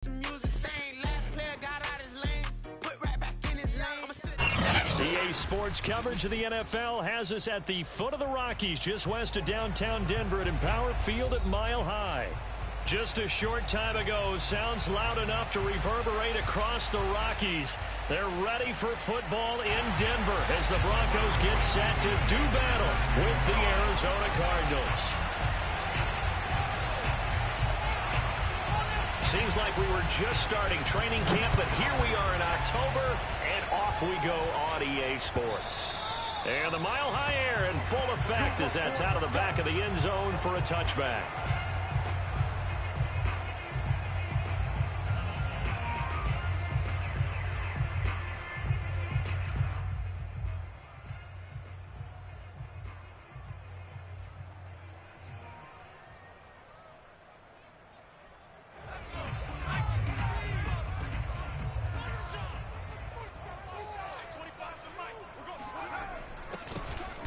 EA Sports coverage of the NFL has us at the foot of the Rockies, just west of downtown Denver at Empower Field at Mile High. Just a short time ago, sounds loud enough to reverberate across the Rockies. They're ready for football in Denver as the Broncos get set to do battle with the Arizona Cardinals. Seems like we were just starting training camp, but here we are in October, and off we go on EA Sports. And the Mile High air in full effect as that's out of the back of the end zone for a touchback.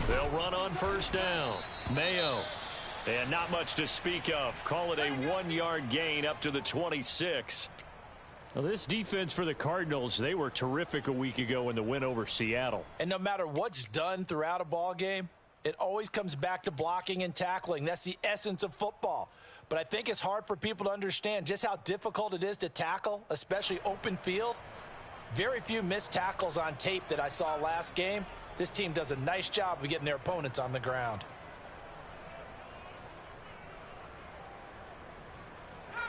They'll run on first down. Mayo. And not much to speak of. Call it a 1-yard gain up to the 26. Well, this defense for the Cardinals, they were terrific a week ago in the win over Seattle. And no matter what's done throughout a ball game, it always comes back to blocking and tackling. That's the essence of football. But I think it's hard for people to understand just how difficult it is to tackle, especially open field. Very few missed tackles on tape that I saw last game. This team does a nice job of getting their opponents on the ground.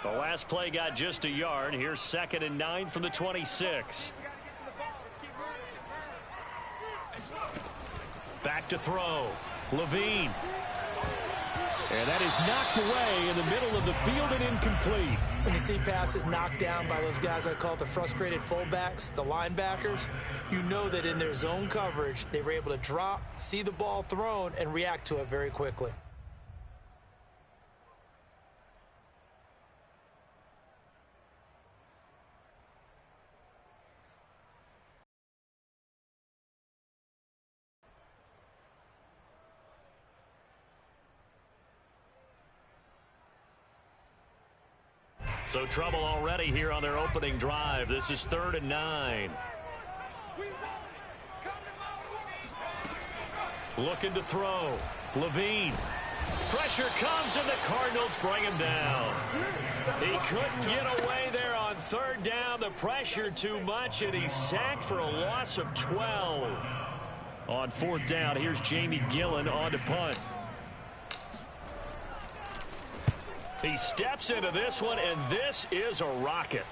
The last play got just a yard. Here's 2nd and 9 from the 26. Back to throw. Levine. And that is knocked away in the middle of the field and incomplete. When you see passes knocked down by those guys I call the frustrated fullbacks, the linebackers, you know that in their zone coverage, they were able to drop, see the ball thrown, and react to it very quickly. So trouble already here on their opening drive. This is 3rd and 9. Looking to throw. Levine. Pressure comes and the Cardinals bring him down. He couldn't get away there on 3rd down. The pressure too much, and he's sacked for a loss of 12. On 4th down, here's Jamie Gillen on to punt. He steps into this one, and this is a rocket.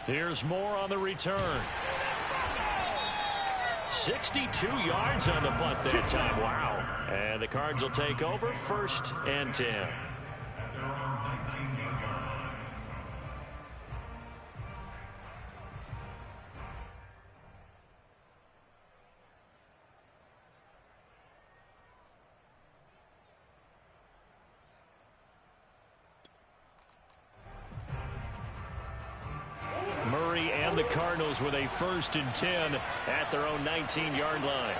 Here's Moore on the return. 62 yards on the punt that time. Wow. And the Cards will take over 1st and 10. Murray and the Cardinals with a 1st and 10 at their own 19-yard line.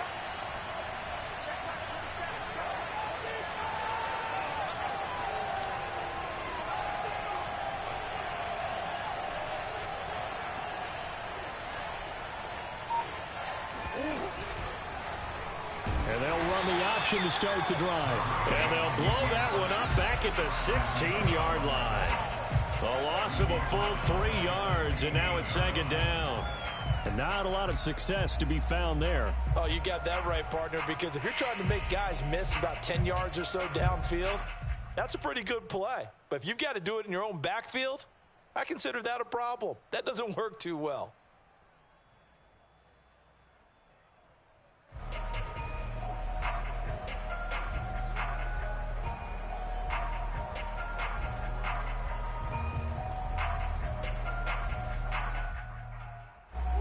And they'll run the option to start the drive. And they'll blow that one up back at the 16-yard line. A loss of a full 3 yards, and now it's 2nd down. And not a lot of success to be found there. Oh, you got that right, partner, because if you're trying to make guys miss about 10 yards or so downfield, that's a pretty good play. But if you've got to do it in your own backfield, I consider that a problem. That doesn't work too well.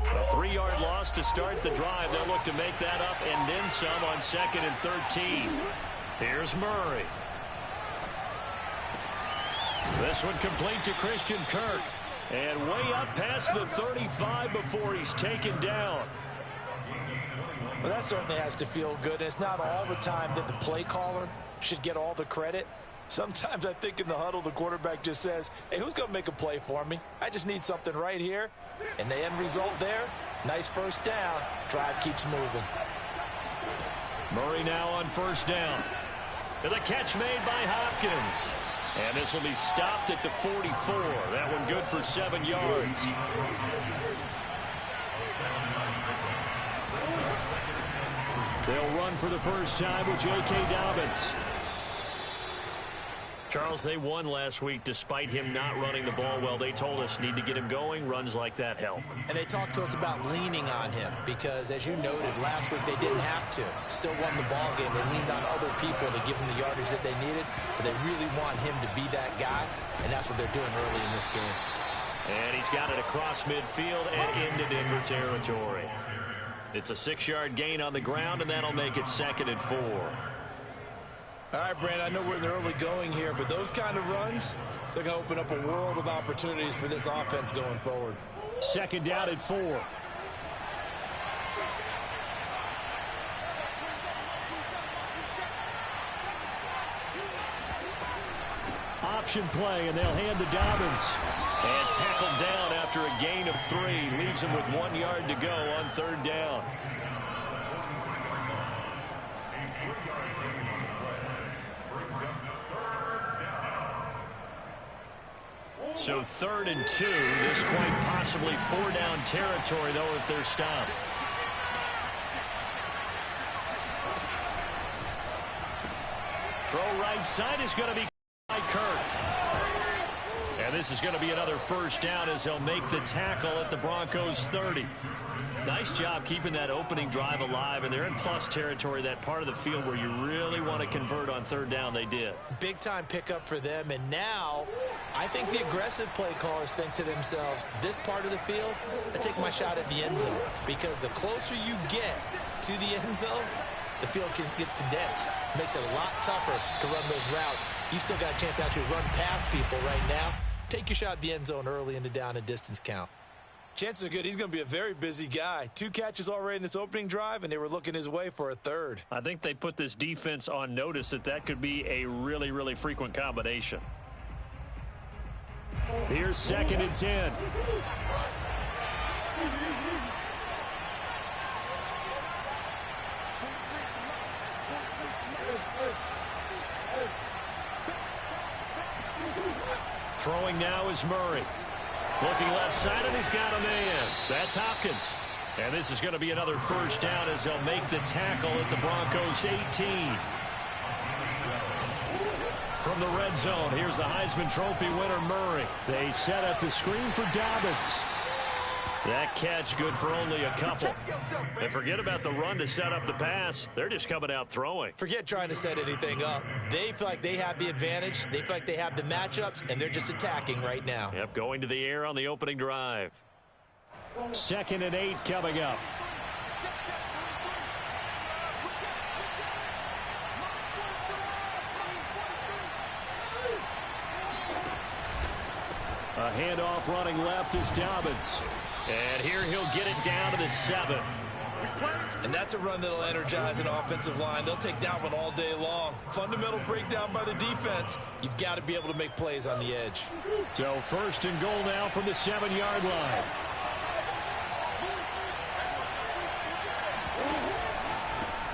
A 3-yard loss to start the drive. They'll look to make that up and then some on 2nd and 13. Here's Murray. This one complete to Christian Kirk. And way up past the 35 before he's taken down. Well, that certainly has to feel good. And it's not all the time that the play caller should get all the credit. Sometimes I think in the huddle, the quarterback just says, hey, who's going to make a play for me? I just need something right here. And the end result there, nice first down. Drive keeps moving. Murray now on first down. And the catch made by Hopkins. And this will be stopped at the 44. That one good for 7 yards. They'll run for the first time with J.K. Dobbins. Charles, they won last week despite him not running the ball well. They told us need to get him going. Runs like that help. And they talked to us about leaning on him because, as you noted, last week they didn't have to. Still won the ball game. They leaned on other people to give them the yardage that they needed, but they really want him to be that guy, and that's what they're doing early in this game. And he's got it across midfield and into Denver territory. It's a 6-yard gain on the ground, and that'll make it 2nd and 4. All right, Brandon, I know we're in the early going here, but those kind of runs, they're going to open up a world of opportunities for this offense going forward. 2nd down and 4. Option play, and they'll hand to Dobbins. And tackled down after a gain of 3. Leaves him with 1 yard to go on 3rd down. So 3rd and 2. This quite possibly 4-down territory, though, if they're stopped. Throw right side is going to be by Kirk. And this is going to be another first down as they'll make the tackle at the Broncos 30. Nice job keeping that opening drive alive, and they're in plus territory, that part of the field where you really want to convert on 3rd down. They did. Big time pickup for them, and now I think the aggressive play callers think to themselves, this part of the field, I take my shot at the end zone, because the closer you get to the end zone, the field gets condensed. Makes it a lot tougher to run those routes. You still got a chance to actually run past people right now. Take your shot at the end zone early in the down and distance count. Chances are good he's going to be a very busy guy. 2 catches already in this opening drive, and they were looking his way for a 3rd. I think they put this defense on notice that could be a really, really frequent combination. Here's 2nd and 10. Throwing now is Murray. Looking left side, and he's got a man. That's Hopkins. And this is going to be another first down as they'll make the tackle at the Broncos 18. From the red zone, here's the Heisman Trophy winner, Murray. They set up the screen for Dobbins. That catch good for only a couple. And forget about the run to set up the pass. They're just coming out throwing. Forget trying to set anything up. They feel like they have the advantage. They feel like they have the matchups, and they're just attacking right now. Yep, going to the air on the opening drive. 2nd and 8 coming up. A handoff running left is Dobbins. And here he'll get it down to the 7. And that's a run that'll energize an offensive line. They'll take that one all day long. Fundamental breakdown by the defense. You've got to be able to make plays on the edge. So 1st and goal now from the 7-yard line.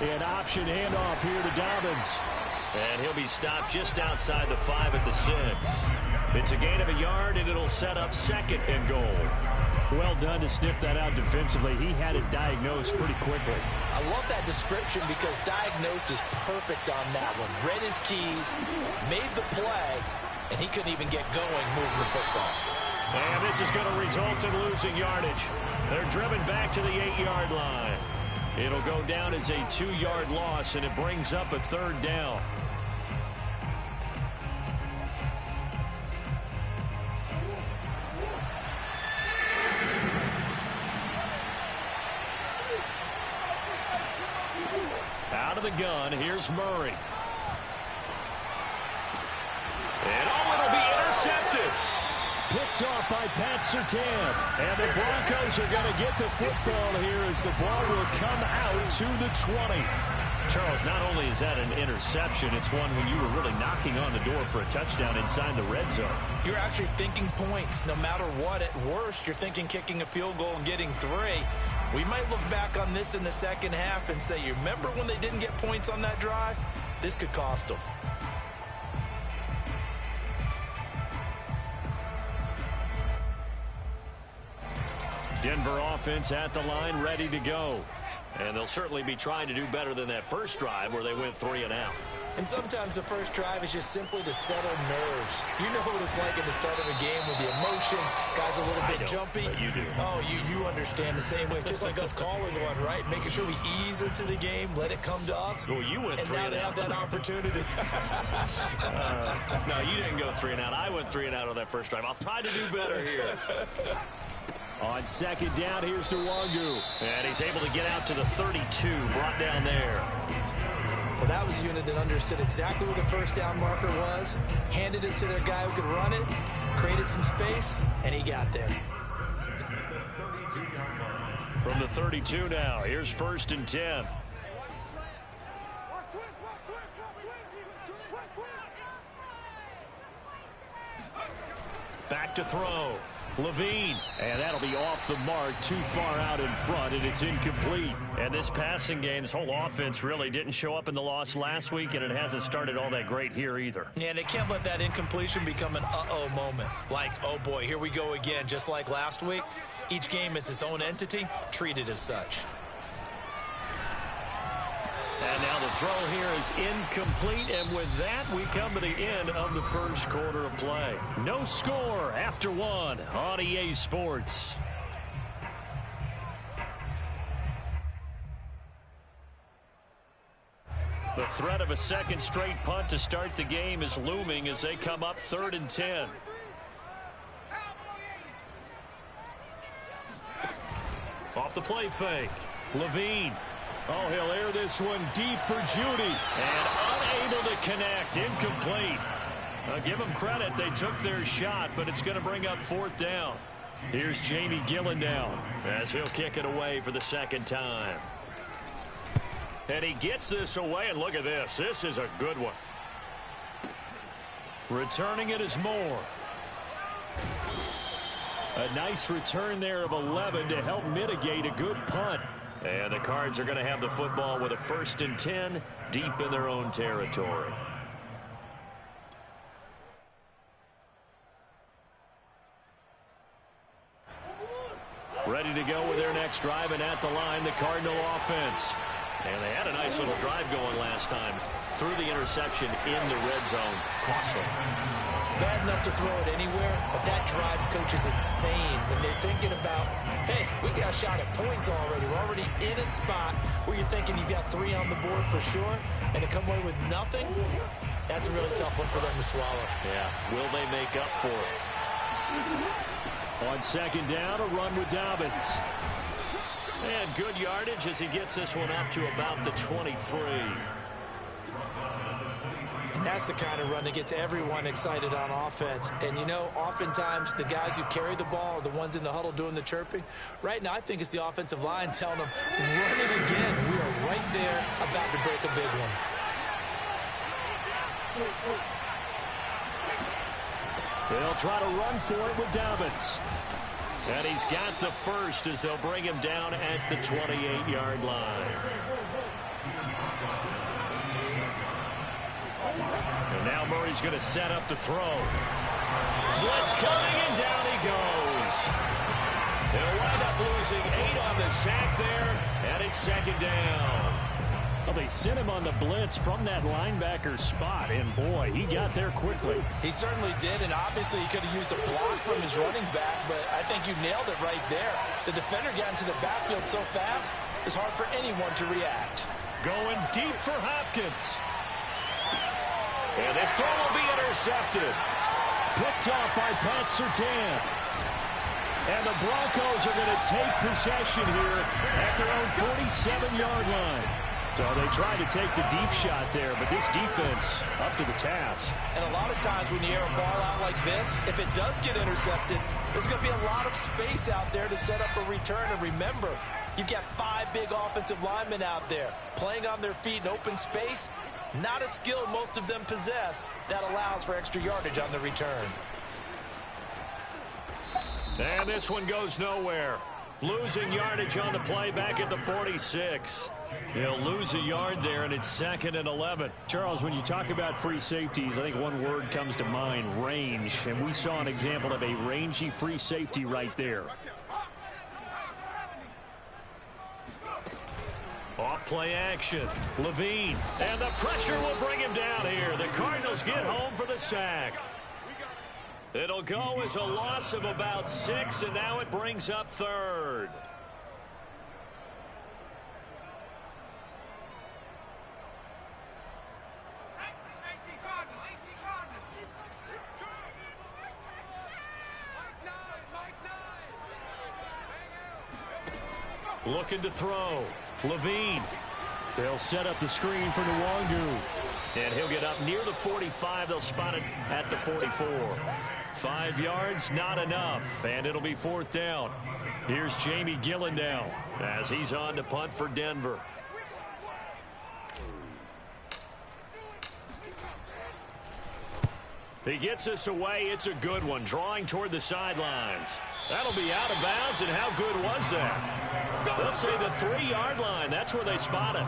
An option handoff here to Dobbins. And he'll be stopped just outside the 5 at the 6. It's a gain of a yard, and it'll set up 2nd and goal. Well done to sniff that out defensively. He had it diagnosed pretty quickly. I love that description because diagnosed is perfect on that one. Read his keys, made the play, and he couldn't even get going moving the football. And this is going to result in losing yardage. They're driven back to the 8-yard line. It'll go down as a 2-yard loss, and it brings up a 3rd down. Out of the gun, here's Murray. And it'll be intercepted. Picked off by Pat Surtain. And the Broncos are going to get the football here as the ball will come out to the 20. Charles, not only is that an interception, it's one when you were really knocking on the door for a touchdown inside the red zone. You're actually thinking points. No matter what, at worst, you're thinking kicking a field goal and getting 3. We might look back on this in the second half and say, you remember when they didn't get points on that drive? This could cost them. Denver offense at the line, ready to go. And they'll certainly be trying to do better than that first drive where they went 3 and out. And sometimes the first drive is just simply to settle nerves. You know what it's like at the start of a game with the emotion. Guys are a little bit jumpy. But you do. Oh, you understand the same way. It's just like us calling one, right? Making sure we ease into the game, let it come to us. Well, you went 3 and out. And now they have that opportunity. No, you didn't go 3 and out. I went 3 and out on that first drive. I'll try to do better here. On second down, here's Nwangu. And he's able to get out to the 32, brought down there. Well, that was a unit that understood exactly where the first down marker was, handed it to their guy who could run it, created some space, and he got there. From the 32 now, here's 1st and 10. Back to throw. Levine, and that'll be off the mark, too far out in front, and it's incomplete. And this passing game, this whole offense really didn't show up in the loss last week, and it hasn't started all that great here either. Yeah, and they can't let that incompletion become an uh-oh moment. Like, oh boy, here we go again, just like last week. Each game is its own entity, treated as such. And now the throw here is incomplete, and with that, we come to the end of the first quarter of play. No score after 1 on EA Sports. The threat of a second straight punt to start the game is looming as they come up 3rd and 10. Off the play fake. Levine. Oh, he'll air this one deep for Judy. And unable to connect. Incomplete. Give them credit. They took their shot, but it's going to bring up 4th down. Here's Jamie Gillen now as he'll kick it away for the second time. And he gets this away, and look at this. This is a good one. Returning it is Moore. A nice return there of 11 to help mitigate a good punt. And the Cards are going to have the football with a 1st and 10 deep in their own territory. Ready to go with their next drive, and at the line, the Cardinal offense. And they had a nice little drive going last time. Threw the interception in the red zone. Costly. Bad enough to throw it anywhere, but that drives coaches insane when they're thinking about, hey, we got a shot at points already. We're already in a spot where you're thinking you've got 3 on the board for sure, and to come away with nothing, that's a really tough one for them to swallow. Yeah, will they make up for it? On second down, a run with Dobbins. And good yardage as he gets this one up to about the 23. And that's the kind of run that gets everyone excited on offense. And, you know, oftentimes the guys who carry the ball are the ones in the huddle doing the chirping. Right now, I think it's the offensive line telling them, run it again. We are right there about to break a big one. They'll try to run for it with Dobbins. And he's got the first as they'll bring him down at the 28-yard line. And now Murray's going to set up the throw. Blitz coming, and down he goes. They'll wind up losing 8 on the sack there, and it's second down. Well, they sent him on the blitz from that linebacker spot, and boy, he got there quickly. He certainly did, and obviously he could have used a block from his running back, but I think you nailed it right there. The defender got into the backfield so fast, it's hard for anyone to react. Going deep for Hopkins. And this throw will be intercepted. Picked off by Pat Surtain. And the Broncos are going to take possession here at their own 47-yard line. So they tried to take the deep shot there, but this defense up to the task. And a lot of times when you air a ball out like this, if it does get intercepted, there's going to be a lot of space out there to set up a return. And remember, You've got 5 big offensive linemen out there playing on their feet in open space. Not a skill most of them possess that allows for extra yardage on the return. And this one goes nowhere. Losing yardage on the play back at the 46. He'll lose a yard there, and it's 2nd and 11. Charles, when you talk about free safeties, I think one word comes to mind, range. And we saw an example of a rangy free safety right there. Off play action. Levine. And the pressure will bring him down here. The Cardinals get home for the sack. It'll go as a loss of about 6, and now it brings up 3rd. Looking to throw. Levine. They'll set up the screen for Nwangu. And he'll get up near the 45. They'll spot it at the 44. 5 yards, not enough. And it'll be 4th down. Here's Jamie Gillen now as he's on to punt for Denver. He gets us away. It's a good one. Drawing toward the sidelines. That'll be out of bounds, and how good was that? They'll say the 3-yard line. That's where they spot it.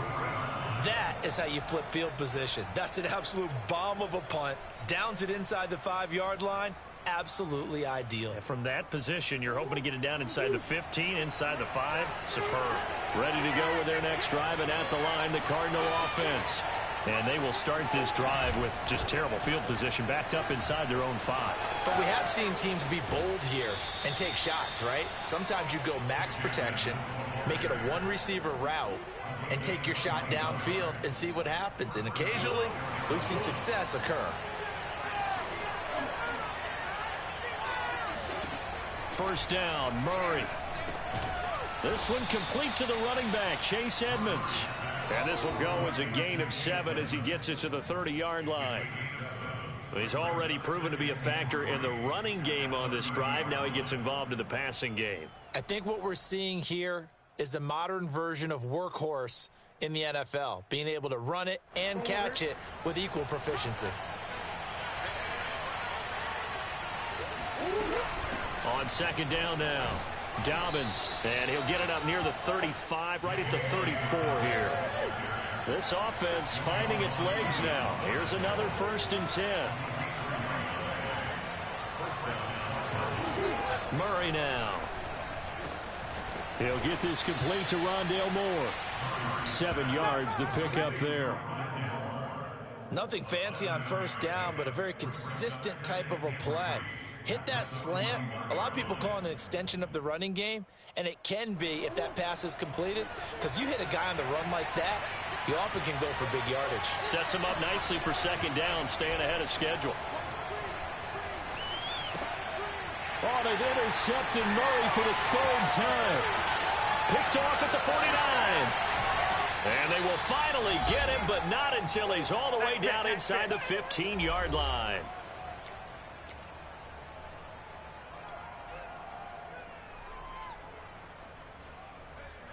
That is how you flip field position. That's an absolute bomb of a punt. Downs it inside the 5-yard line. Absolutely ideal. From that position, you're hoping to get it down inside the 15, inside the 5. Superb. Ready to go with their next drive, and at the line, the Cardinal offense. And they will start this drive with just terrible field position, backed up inside their own 5. But we have seen teams be bold here and take shots, right? Sometimes you go max protection, make it a 1-receiver route, and take your shot downfield and see what happens. And occasionally, we've seen success occur. First down, Murray. This one complete to the running back, Chase Edmonds. And this will go as a gain of 7 as he gets it to the 30-yard line. He's already proven to be a factor in the running game on this drive. Now he gets involved in the passing game. I think what we're seeing here is the modern version of workhorse in the NFL, being able to run it and catch it with equal proficiency. On 2nd down now, Dobbins, and he'll get it up near the 35, right at the 34 here. This offense finding its legs now. Here's another 1st and 10. Murray now. He'll get this complete to Rondale Moore. 7 yards the pickup there. Nothing fancy on 1st down, but a very consistent type of a play. Hit that slant. A lot of people call it an extension of the running game, and it can be if that pass is completed, because you hit a guy on the run like that, he often can go for big yardage. Sets him up nicely for 2nd down, staying ahead of schedule. Oh, they've intercepted Murray for the 3rd time. Picked off at the 49. And they will finally get him, but not until he's all the way down inside the 15-yard line.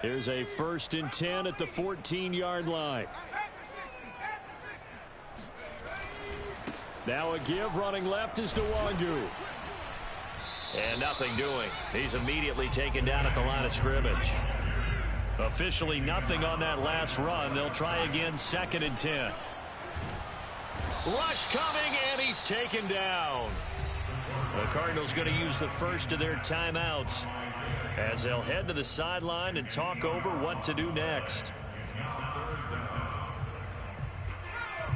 Here's a 1st and 10 at the 14-yard line. Now a give running left is Nwangu. And nothing doing. He's immediately taken down at the line of scrimmage. Officially nothing on that last run. They'll try again, 2nd and 10. Rush coming, and he's taken down. The Cardinals going to use the first of their timeouts as they'll head to the sideline and talk over what to do next.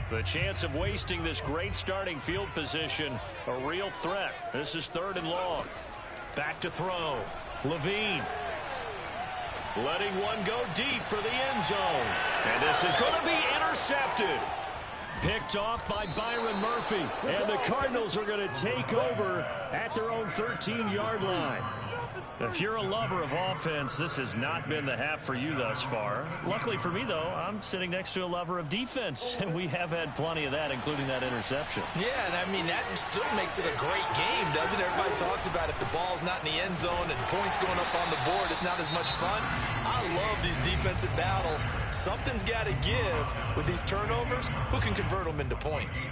The chance of wasting this great starting field position, a real threat. This is 3rd and long. Back to throw. Levine. Letting one go deep for the end zone. And this is going to be intercepted. Picked off by Byron Murphy. And the Cardinals are going to take over at their own 13-yard line. If you're a lover of offense, this has not been the half for you thus far. Luckily for me, though, I'm sitting next to a lover of defense, and we have had plenty of that, including that interception. Yeah, and I mean, that still makes it a great game, doesn't it? Everybody talks about if the ball's not in the end zone and points going up on the board, it's not as much fun. I love these defensive battles. Something's got to give with these turnovers. Who can convert them into points?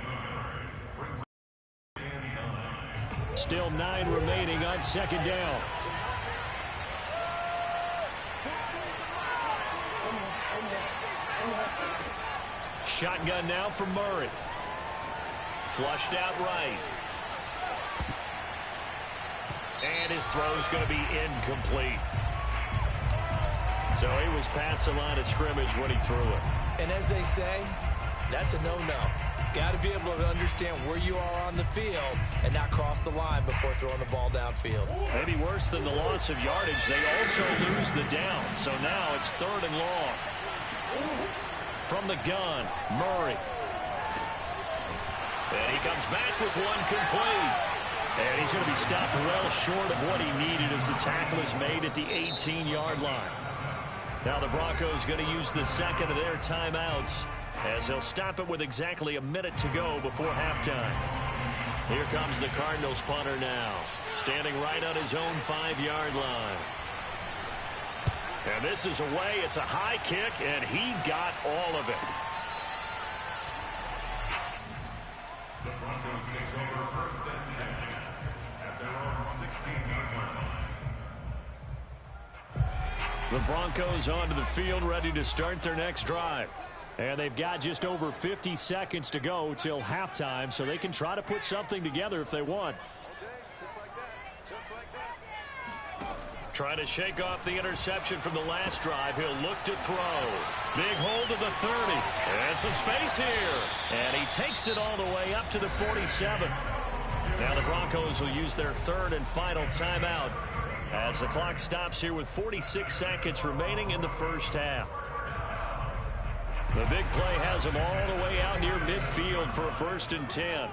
Still 9 remaining on second down. Shotgun now for Murray. Flushed out right. And his throw's going to be incomplete. So he was past the line of scrimmage when he threw it. And as they say, that's a no-no. Got to be able to understand where you are on the field and not cross the line before throwing the ball downfield. Maybe worse than the loss of yardage, they also lose the down. So now it's 3rd and long. From the gun, Murray. And he comes back with one complete. And he's going to be stopped well short of what he needed as the tackle is made at the 18-yard line. Now the Broncos going to use the second of their timeouts as they'll stop it with exactly a minute to go before halftime. Here comes the Cardinals punter now, standing right on his own 5-yard line. And this is away. It's a high kick, and he got all of it. The Broncos take over 1st and 10 at their own 16-yard line. The Broncos onto the field, ready to start their next drive. And they've got just over 50 seconds to go till halftime, so they can try to put something together if they want. Trying to shake off the interception from the last drive. He'll look to throw. Big hold to the 30. And some space here. And he takes it all the way up to the 47. Now the Broncos will use their 3rd and final timeout as the clock stops here with 46 seconds remaining in the first half. The big play has him all the way out near midfield for a 1st and 10.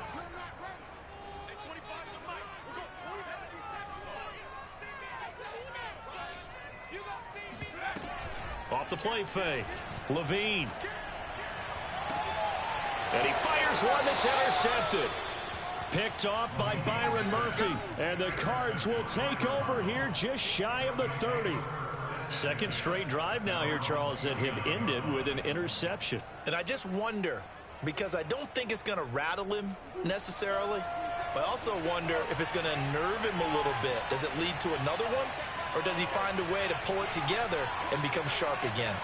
Off the play fake. Levine. And he fires one that's intercepted. Picked off by Byron Murphy. And the Cards will take over here just shy of the 30. Second straight drive now here, Charles, that have ended with an interception. And I just wonder, because I don't think it's going to rattle him necessarily, but I also wonder if it's going to nerve him a little bit. Does it lead to another one? Or does he find a way to pull it together and become sharp again?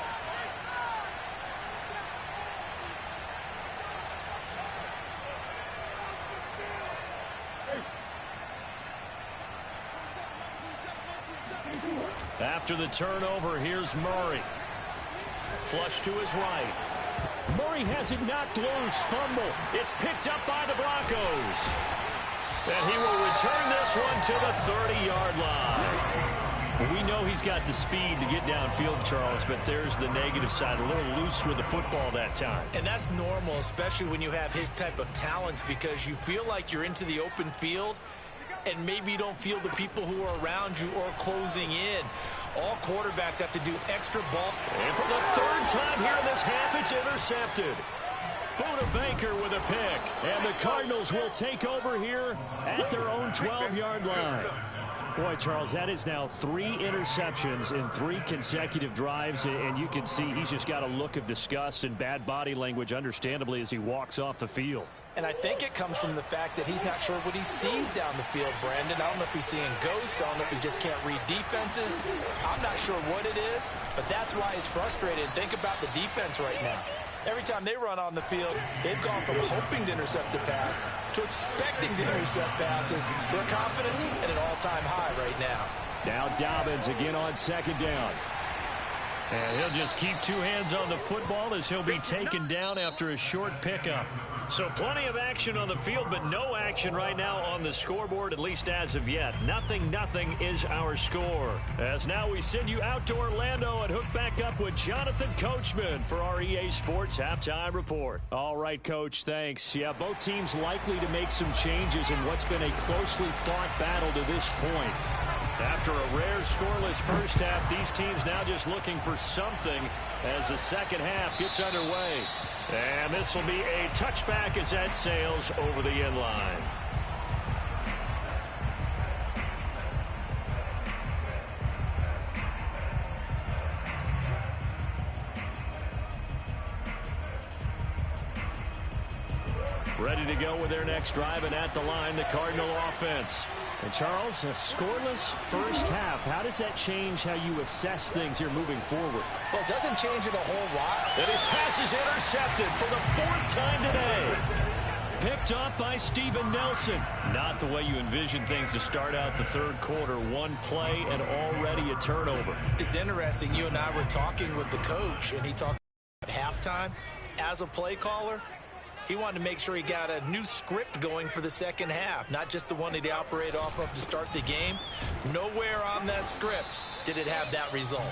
After the turnover, here's Murray. Flush to his right. Murray has it knocked loose. Fumble. It's picked up by the Broncos. And he will return this one to the 30-yard line. We know he's got the speed to get downfield, Charles, but there's the negative side. A little loose with the football that time. And that's normal, especially when you have his type of talents, because you feel like you're into the open field and maybe you don't feel the people who are around you or closing in. All quarterbacks have to do extra ball. And for the 3rd time here in this half, it's intercepted. Buda Baker with a pick. And the Cardinals will take over here at their own 12-yard line. Boy, Charles, that is now 3 interceptions in 3 consecutive drives, and you can see he's just got a look of disgust and bad body language, understandably, as he walks off the field. And I think it comes from the fact that he's not sure what he sees down the field, Brandon. I don't know if he's seeing ghosts. I don't know if he just can't read defenses. I'm not sure what it is, but that's why he's frustrated. Think about the defense right now. Every time they run on the field, they've gone from hoping to intercept a pass to expecting to intercept passes. Their confidence at an all-time high right now. Now Dobbins again on 2nd down. And he'll just keep two hands on the football as he'll be taken down after a short pickup. So plenty of action on the field, but no action right now on the scoreboard, at least as of yet. 0-0 is our score. As now we send you out to Orlando and hook back up with Jonathan Coachman for our EA Sports Halftime Report. All right, Coach, thanks. Yeah, both teams likely to make some changes in what's been a closely fought battle to this point. After a rare scoreless first half, these teams now just looking for something as the second half gets underway. And this will be a touchback as that sails over the end line. Ready to go with their next drive, and at the line, the Cardinal offense. And Charles, a scoreless first half. How does that change how you assess things here moving forward? Well, it doesn't change it a whole lot. And his pass is intercepted for the fourth time today. Picked up by Steven Nelson. Not the way you envision things to start out the third quarter. One play and already a turnover. It's interesting. You and I were talking with the coach, and he talked at halftime. As a play caller, he wanted to make sure he got a new script going for the second half, not just the one that he operated off of to start the game. Nowhere on that script did it have that result.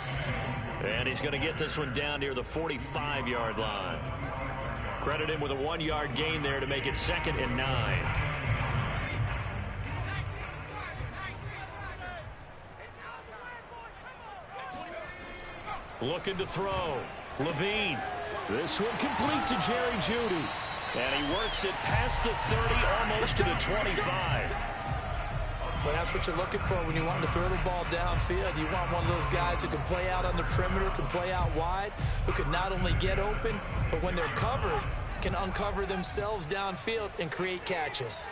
And he's going to get this one down near the 45-yard line. Credit him with a 1-yard gain there to make it 2nd and 9. Looking to throw. Levine. This one complete to Jerry Jeudy. And he works it past the 30, almost to the 25. Well, that's what you're looking for when you want to throw the ball downfield. You want one of those guys who can play out on the perimeter, can play out wide, who can not only get open, but when they're covered, can uncover themselves downfield and create catches.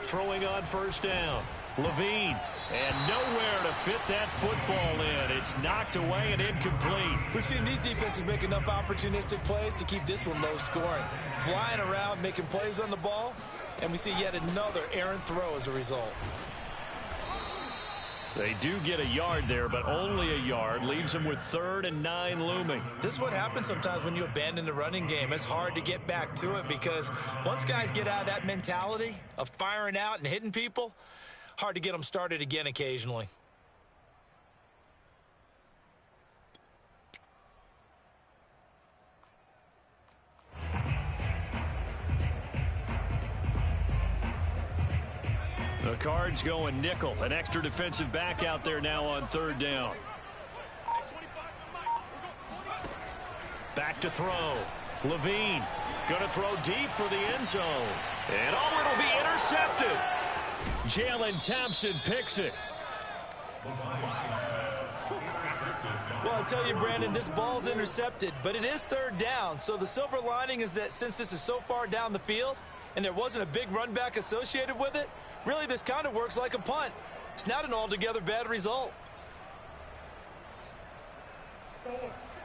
Throwing on first down. Levine, and nowhere to fit that football in. It's knocked away and incomplete. We've seen these defenses make enough opportunistic plays to keep this one low scoring. Flying around, making plays on the ball, and we see yet another errant throw as a result. They do get a yard there, but only a yard. Leaves them with 3rd and 9 looming. This is what happens sometimes when you abandon the running game. It's hard to get back to it because once guys get out of that mentality of firing out and hitting people, hard to get them started again occasionally. The Cards going nickel. An extra defensive back out there now on 3rd down. Back to throw. Levine going to throw deep for the end zone. And it'll be intercepted. Jalen Thompson picks it. Well, I tell you, Brandon, this ball's intercepted, but it is 3rd down. So the silver lining is that since this is so far down the field and there wasn't a big run back associated with it, really this kind of works like a punt. It's not an altogether bad result.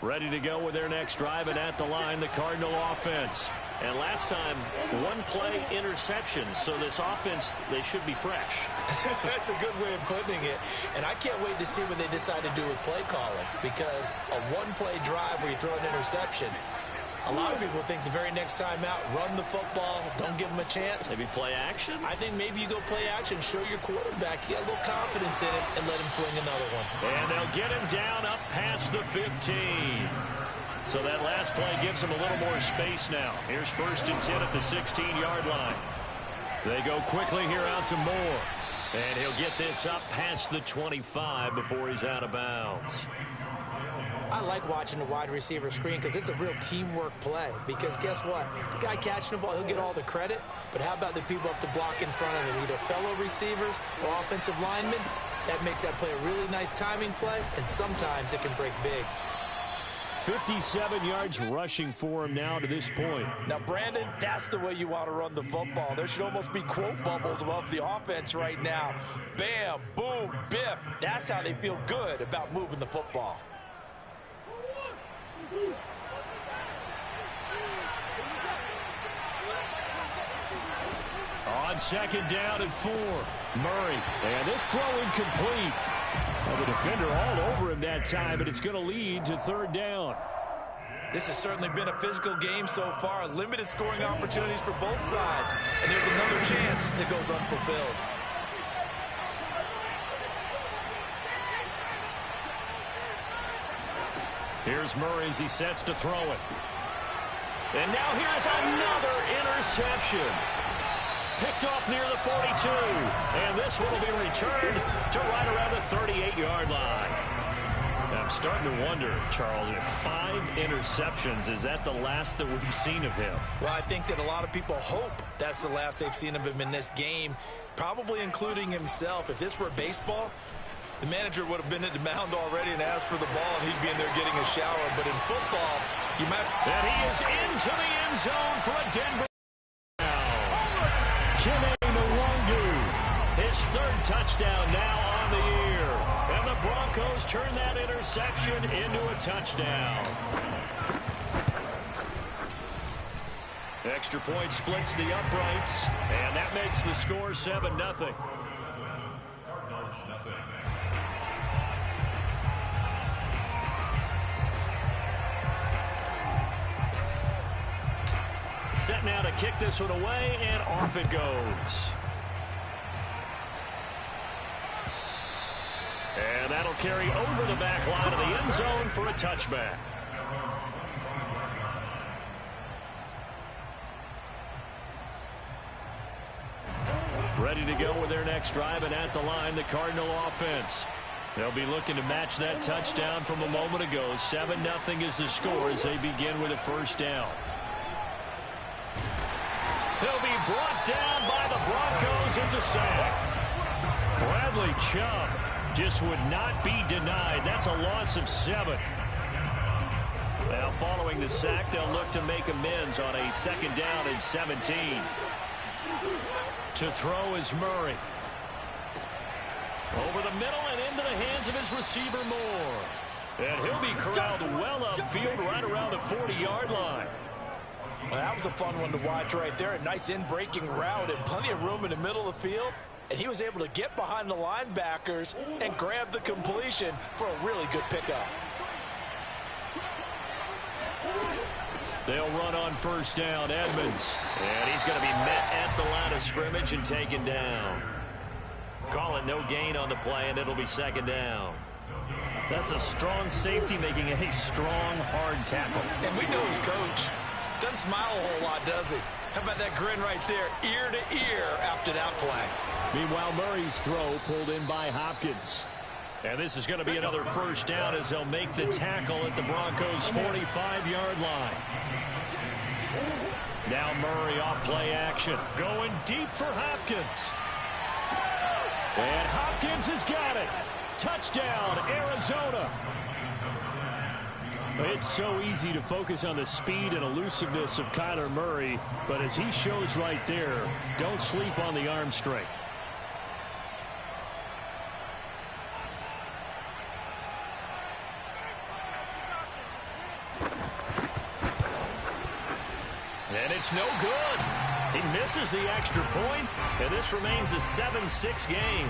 Ready to go with their next drive, and at the line, the Cardinal offense. And last time, 1-play interception, so this offense, they should be fresh. That's a good way of putting it. And I can't wait to see what they decide to do with play calling, because a 1-play drive where you throw an interception, a lot of people think the very next time out, run the football, don't give them a chance. Maybe play action? I think maybe you go play action, show your quarterback, get a little confidence in it, and let him fling another one. And they'll get him down up past the 15. So that last play gives them a little more space now. Here's 1st and 10 at the 16-yard line. They go quickly here out to Moore. And he'll get this up past the 25 before he's out of bounds. I like watching the wide receiver screen because it's a real teamwork play. Because guess what? The guy catching the ball, he'll get all the credit. But how about the people up to block in front of him, either fellow receivers or offensive linemen? That makes that play a really nice timing play, and sometimes it can break big. 57 yards rushing for him now to this point. Now, Brandon, that's the way you want to run the football. There should almost be quote bubbles above the offense right now. Bam, boom, biff. That's how they feel good about moving the football. On 2nd down and 4. Murray. And this throw incomplete. Well, the defender all over him that time, but it's going to lead to third down. This has certainly been a physical game so far. Limited scoring opportunities for both sides. And there's another chance that goes unfulfilled. Here's Murray as he sets to throw it. And now here's another interception. Picked off near the 42. And this one will be returned to right around the 38-yard line. I'm starting to wonder, Charles, if 5 interceptions, is that the last that we've seen of him? Well, I think that a lot of people hope that's the last they've seen of him in this game, probably including himself. If this were baseball, the manager would have been at the mound already and asked for the ball, and he'd be in there getting a shower. But in football, you might... And he is into the end zone for a Denver. His third touchdown now on the year. And the Broncos turn that interception into a touchdown. Extra point splits the uprights, and that makes the score 7-0. Set now to kick this one away, and off it goes. And that'll carry over the back line of the end zone for a touchback. Ready to go with their next drive, and at the line, the Cardinal offense. They'll be looking to match that touchdown from a moment ago. 7-0 is the score as they begin with a first down. He'll be brought down by the Broncos. It's a sack. Bradley Chubb just would not be denied. That's a loss of 7. Now, following the sack, they'll look to make amends on a second down and 17. To throw is Murray. Over the middle and into the hands of his receiver, Moore. And he'll be corralled well upfield right around the 40-yard line. Well, that was a fun one to watch right there. A nice in-breaking route and plenty of room in the middle of the field. And he was able to get behind the linebackers and grab the completion for a really good pickup. They'll run on first down, Edmonds. And he's going to be met at the line of scrimmage and taken down. Call it no gain on the play, and it'll be second down. That's a strong safety making a strong, hard tackle. And we know his coach. Doesn't smile a whole lot, does he? How about that grin right there, ear to ear after that play? Meanwhile, Murray's throw pulled in by Hopkins. And this is going to be another first down as they'll make the tackle at the Broncos' 45-yard line. Now Murray off play action. Going deep for Hopkins. And Hopkins has got it. Touchdown, Arizona. It's so easy to focus on the speed and elusiveness of Kyler Murray, but as he shows right there, don't sleep on the arm strength. And it's no good. He misses the extra point, and this remains a 7-6 game.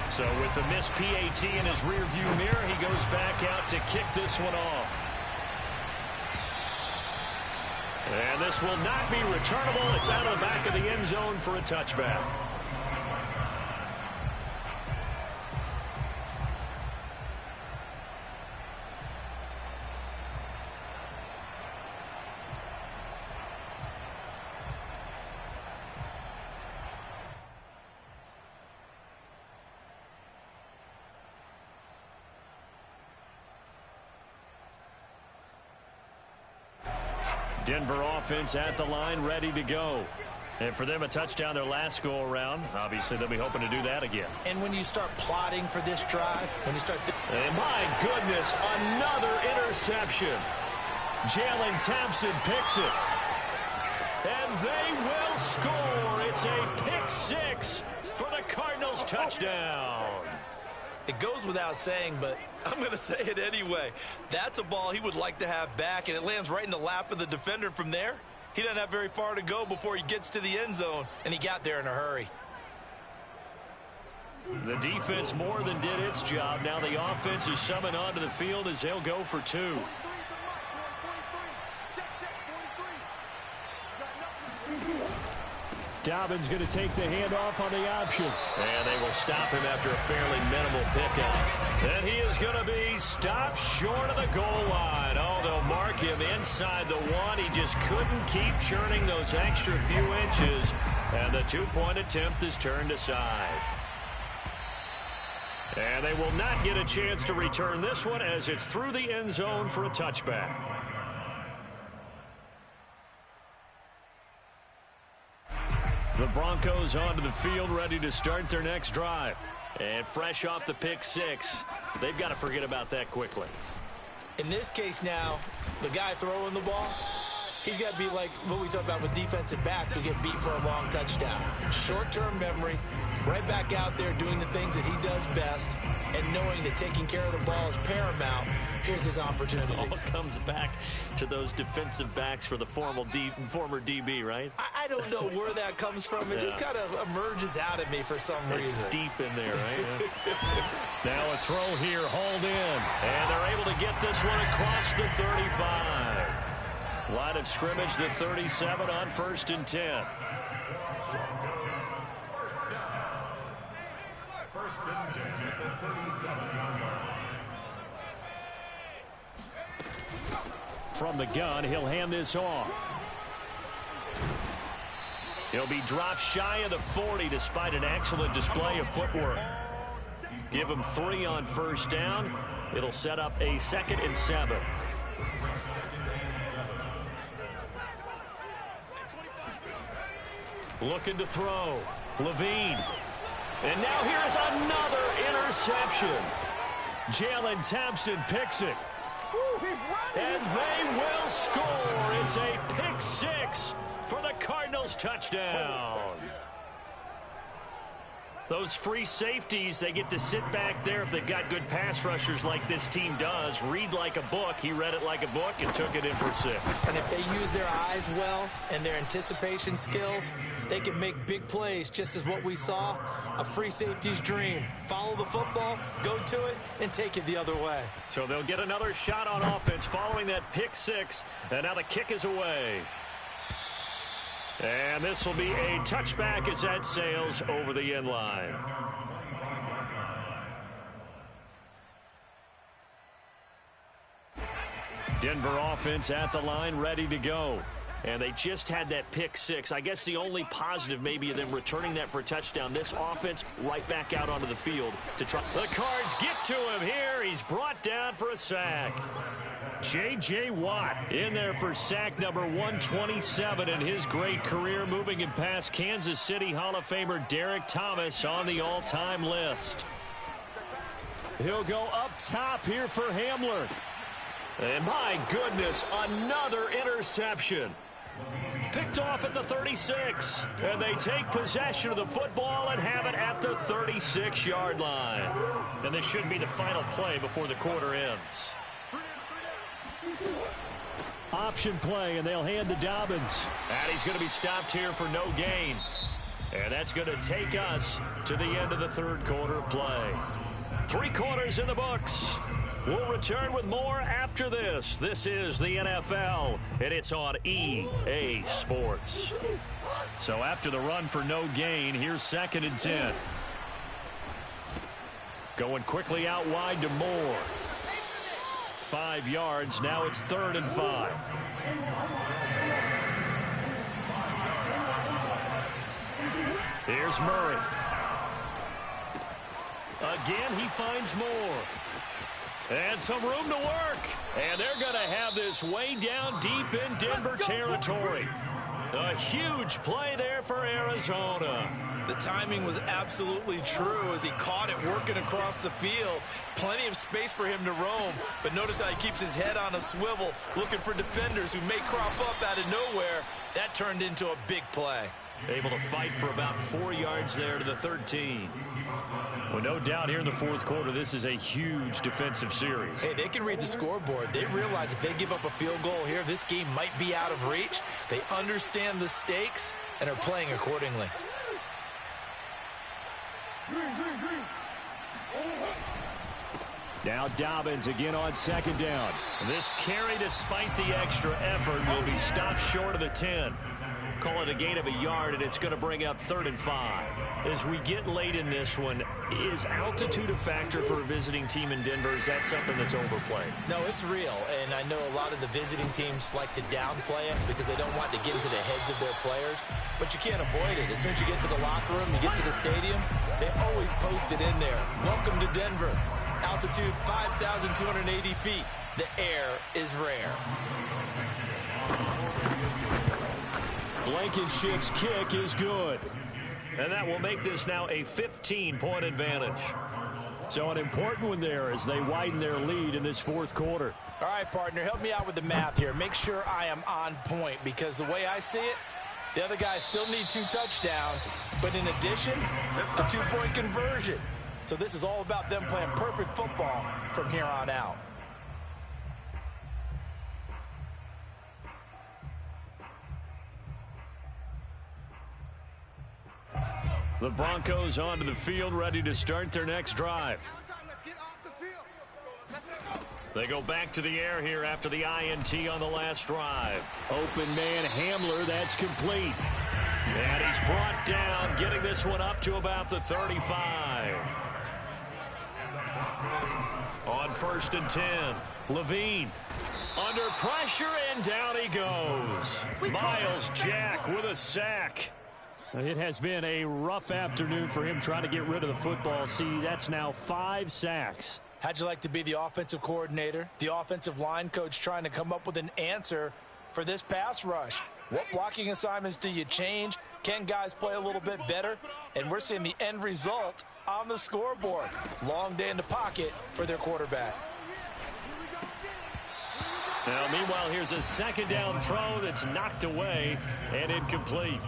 So with the missed PAT in his rearview mirror, he goes back out to kick this one off. And this will not be returnable. It's out of the back of the end zone for a touchback. Denver offense at the line, ready to go. And for them, a touchdown their last go-around. Obviously, they'll be hoping to do that again. And when you start plotting for this drive, when you start... And my goodness, another interception. Jalen Thompson picks it. And they will score. It's a pick six for the Cardinals touchdown. It goes without saying, but I'm going to say it anyway. That's a ball he would like to have back, and it lands right in the lap of the defender from there. He doesn't have very far to go before he gets to the end zone, and he got there in a hurry. The defense more than did its job. Now the offense is summoned onto the field as they'll go for two. Dobbins going to take the handoff on the option. And they will stop him after a fairly minimal pickup. And he is going to be stopped short of the goal line. Oh, they'll mark him inside the one. He just couldn't keep churning those extra few inches. And the two-point attempt is turned aside. And they will not get a chance to return this one as it's through the end zone for a touchback. The Broncos onto the field, ready to start their next drive. And fresh off the pick six, they've got to forget about that quickly. In this case now, the guy throwing the ball, he's got to be like what we talk about with defensive backs who get beat for a long touchdown. Short-term memory, right back out there doing the things that he does best, and knowing that taking care of the ball is paramount. Here's his opportunity. All comes back to those defensive backs for the former DB, right? I don't know where that comes from. It just kind of emerges out of me for some reason. It's deep in there, right? Yeah. Now a throw here, hauled in. And they're able to get this one across the 35. Line of scrimmage, the 37 on 1st and 10. First and 10 at the 37-yard line. From the gun, he'll hand this off. He'll be dropped shy of the 40 despite an excellent display of footwork. Give him 3 on 1st down. It'll set up a 2nd and 7. Looking to throw. Levine. And now here's another interception. Jalen Thompson picks it. And they will score. It's a pick 6 for the Cardinals touchdown. Those free safeties, they get to sit back there if they've got good pass rushers like this team does. Read like a book. He read it like a book and took it in for 6. And if they use their eyes well and their anticipation skills, they can make big plays, just as what we saw, a free safety's dream. Follow the football, go to it, and take it the other way. So they'll get another shot on offense following that pick 6, and now the kick is away. And this will be a touchback as that sails over the end line. Denver offense at the line, ready to go. And they just had that pick 6. I guess the only positive maybe of them returning that for a touchdown. This offense right back out onto the field to try. The Cards get to him here. He's brought down for a sack. J.J. Watt in there for sack number 127 in his great career, moving him past Kansas City Hall of Famer Derek Thomas on the all-time list. He'll go up top here for Hamler. And my goodness, another interception. Picked off at the 36. And they take possession of the football and have it at the 36-yard line. And this should be the final play before the quarter ends. Option play, and they'll hand to Dobbins. And he's going to be stopped here for no gain. And that's going to take us to the end of the third quarter of play. 3 quarters in the books. We'll return with more after this. This is the NFL, and it's on EA Sports. So after the run for no gain, here's 2nd and 10. Going quickly out wide to Moore. 5 yards. Now it's 3rd and 5. Here's Murray. Again, he finds Moore. And some room to work. And they're going to have this way down deep in Denver territory. A huge play there for Arizona. The timing was absolutely true as he caught it working across the field. Plenty of space for him to roam. But notice how he keeps his head on a swivel, looking for defenders who may crop up out of nowhere. That turned into a big play. Able to fight for about 4 yards there to the 13. Well, no doubt here in the fourth quarter, this is a huge defensive series. Hey, they can read the scoreboard. They realize if they give up a field goal here, this game might be out of reach. They understand the stakes and are playing accordingly. Now Dobbins again on second down. This carry, despite the extra effort, will be stopped short of the 10. Call it a gain of a yard, and it's going to bring up 3rd and 5. As we get late in this one, is altitude a factor for a visiting team in Denver? Is that something that's overplayed? No, it's real, and I know a lot of the visiting teams like to downplay it because they don't want to get into the heads of their players, but you can't avoid it. As soon as you get to the locker room, you get to the stadium, they always post it in there. Welcome to Denver. Altitude 5,280 feet. The air is rare. Blankenship's kick is good. And that will make this now a 15-point advantage. So an important one there as they widen their lead in this fourth quarter. All right, partner, help me out with the math here. Make sure I am on point because the way I see it, the other guys still need 2 touchdowns, but in addition, the 2-point conversion. So this is all about them playing perfect football from here on out. The Broncos onto the field, ready to start their next drive. They go back to the air here after the INT on the last drive. Open man Hamler, that's complete. And he's brought down, getting this one up to about the 35. On 1st and 10, Levine under pressure, and down he goes. Miles Jack with a sack. It has been a rough afternoon for him trying to get rid of the football. See, that's now 5 sacks. How'd you like to be the offensive coordinator, the offensive line coach trying to come up with an answer for this pass rush? What blocking assignments do you change? Can guys play a little bit better? And we're seeing the end result on the scoreboard. Long day in the pocket for their quarterback. Now, meanwhile, here's a 2nd down throw that's knocked away and incomplete.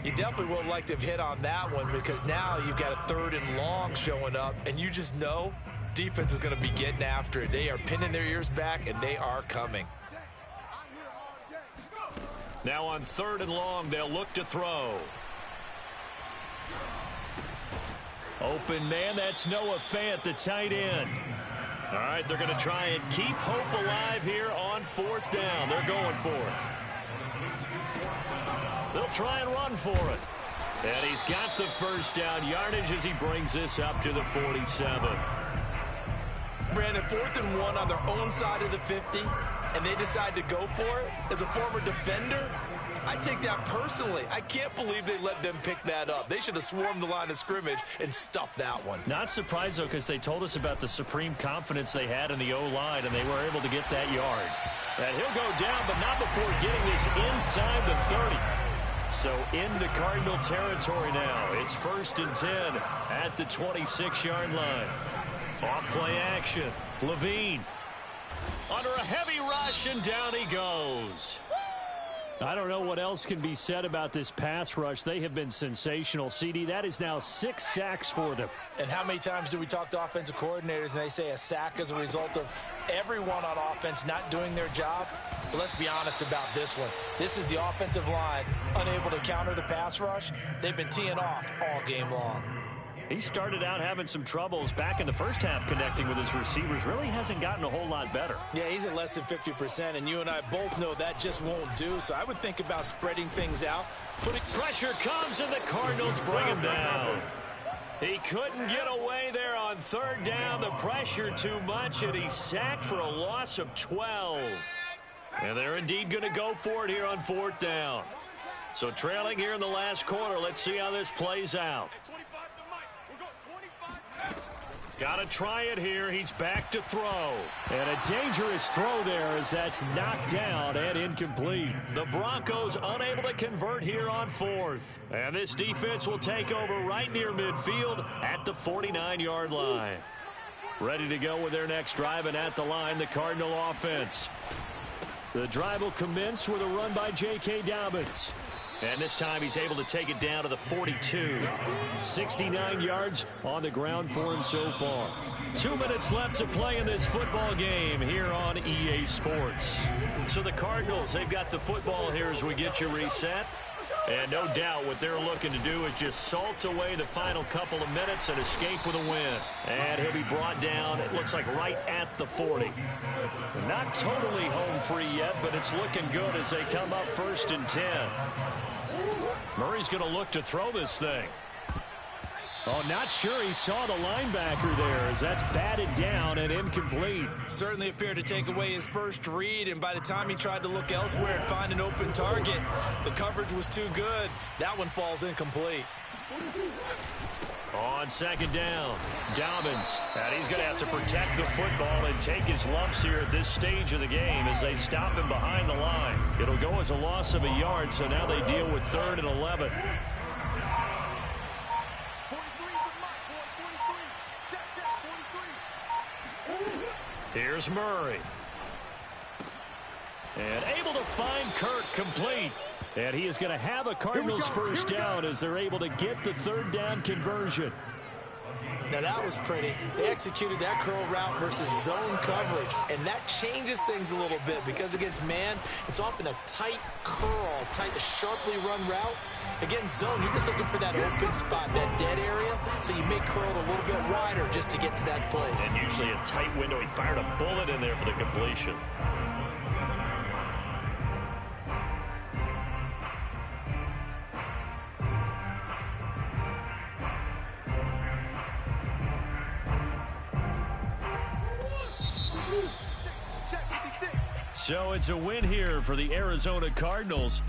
You definitely would like to have hit on that one because now you've got a 3rd and long showing up, and you just know defense is going to be getting after it. They are pinning their ears back, and they are coming. Now on 3rd and long, they'll look to throw. Open man, that's Noah Fant, the tight end. All right, they're going to try and keep hope alive here on 4th down. They're going for it. They'll try and run for it. And he's got the 1st down yardage as he brings this up to the 47. Brandon, 4th and 1 on their own side of the 50, and they decide to go for it. As a former defender, I take that personally. I can't believe they let them pick that up. They should have swarmed the line of scrimmage and stuffed that one. Not surprised, though, because they told us about the supreme confidence they had in the O-line, and they were able to get that yard. And he'll go down, but not before getting this inside the 30. So into Cardinal territory now. It's 1st and 10 at the 26-yard line. Off play action. Levine under a heavy rush, and down he goes. I don't know what else can be said about this pass rush. They have been sensational. CD, that is now 6 sacks for them. And how many times do we talk to offensive coordinators and they say a sack as a result of everyone on offense not doing their job? But let's be honest about this one. This is the offensive line unable to counter the pass rush. They've been teeing off all game long. He started out having some troubles back in the first half connecting with his receivers. Really hasn't gotten a whole lot better. Yeah, he's at less than 50%, and you and I both know that just won't do. So I would think about spreading things out. Pressure comes, and the Cardinals bring him down. He couldn't get away there on 3rd down. The pressure too much, and he's sacked for a loss of 12. And they're indeed going to go for it here on 4th down. So trailing here in the last quarter. Let's see how this plays out. Got to try it here. He's back to throw. And a dangerous throw there as that's knocked down and incomplete. The Broncos unable to convert here on 4th. And this defense will take over right near midfield at the 49-yard line. Ready to go with their next drive, and at the line, the Cardinal offense. The drive will commence with a run by J.K. Dobbins. And this time he's able to take it down to the 42. 69 yards on the ground for him so far. 2 minutes left to play in this football game here on EA Sports. So the Cardinals, they've got the football here as we get you reset. And no doubt what they're looking to do is just salt away the final couple of minutes and escape with a win. And he'll be brought down, it looks like right at the 40. Not totally home free yet, but it's looking good as they come up 1st and 10. Murray's going to look to throw this thing. Oh, not sure he saw the linebacker there as that's batted down and incomplete. Certainly appeared to take away his first read, and by the time he tried to look elsewhere and find an open target, the coverage was too good. That one falls incomplete. On 2nd down, Dobbins. And he's going to have to protect the football and take his lumps here at this stage of the game as they stop him behind the line. It'll go as a loss of a yard, so now they deal with 3rd and 11. Here's Murray. And able to find Kirk complete. And he is going to have a Cardinals first down as they're able to get the 3rd down conversion. Now that was pretty. They executed that curl route versus zone coverage, and that changes things a little bit because against man, it's often a tight curl, tight, sharply run route. Against zone, you're just looking for that open spot, that dead area, so you make curl a little bit wider just to get to that place. And usually a tight window. He fired a bullet in there for the completion. So it's a win here for the Arizona Cardinals.